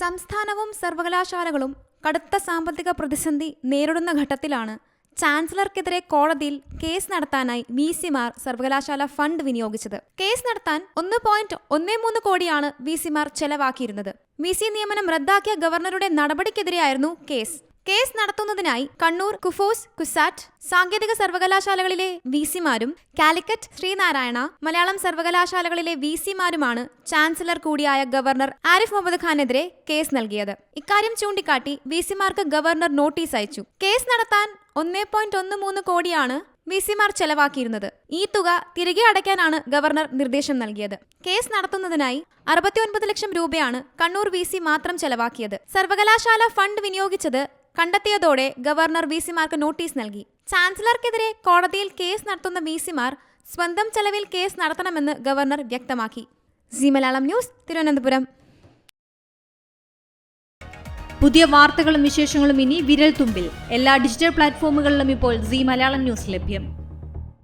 സംസ്ഥാനവും സർവകലാശാലകളും കടുത്ത സാമ്പത്തിക പ്രതിസന്ധി നേരിടുന്ന ഘട്ടത്തിലാണ് ചാൻസലർക്കെതിരെ കോടതിയിൽ കേസ് നടത്താനായി വിസിമാർ സർവകലാശാല ഫണ്ട് വിനിയോഗിച്ചത്. കേസ് നടത്താൻ 1.13 കോടിയാണ് വിസിമാർ ചെലവാക്കിയിരുന്നത്. വിസി നിയമനം റദ്ദാക്കിയ ഗവർണറുടെ നടപടിക്കെതിരെയായിരുന്നു കേസ്. കേസ് നടത്തുന്നതിനായി കണ്ണൂർ, കുഫോസ്, കുസാറ്റ് സാങ്കേതിക സർവകലാശാലകളിലെ വിസിമാരും കാലിക്കറ്റ്, ശ്രീനാരായണ മലയാളം സർവകലാശാലകളിലെ വിസിമാരുമാണ് ചാൻസലർ കൂടിയായ ഗവർണർ ആരിഫ് മുഹമ്മദ് ഖാനെതിരെ കേസ് നൽകിയത്. ഇക്കാര്യം ചൂണ്ടിക്കാട്ടി വിസിമാർക്ക് ഗവർണർ നോട്ടീസ് അയച്ചു. കേസ് നടത്താൻ 1.13 കോടിയാണ് വിസിമാർ ചെലവാക്കിയിരുന്നത്. ഈ തുക തിരികെ അടയ്ക്കാനാണ് ഗവർണർ നിർദ്ദേശം നൽകിയത്. കേസ് നടത്തുന്നതിനായി 69 ലക്ഷം രൂപയാണ് കണ്ണൂർ വിസി മാത്രം ചെലവാക്കിയത്. സർവകലാശാല ഫണ്ട് വിനിയോഗിച്ചത് കണ്ടെത്തിയതോടെ ഗവർണർ വിസിമാർക്ക് നോട്ടീസ് നൽകി. ചാൻസലർക്കെതിരെ കോടതിയിൽ കേസ് നടത്തുന്ന വിസിമാർ സ്വന്തം ചെലവിൽ കേസ് നടത്തണമെന്ന് ഗവർണർ വ്യക്തമാക്കി. C Malayalam news, Thiruvananthapuram. പുതിയ വാർത്തകളും വിശേഷങ്ങളും ഇനി വിരൽ തുമ്പിൽ. എല്ലാ ഡിജിറ്റൽ പ്ലാറ്റ്ഫോമുകളിലും ഇപ്പോൾ സി മലയാളം ന്യൂസ് ലഭ്യം.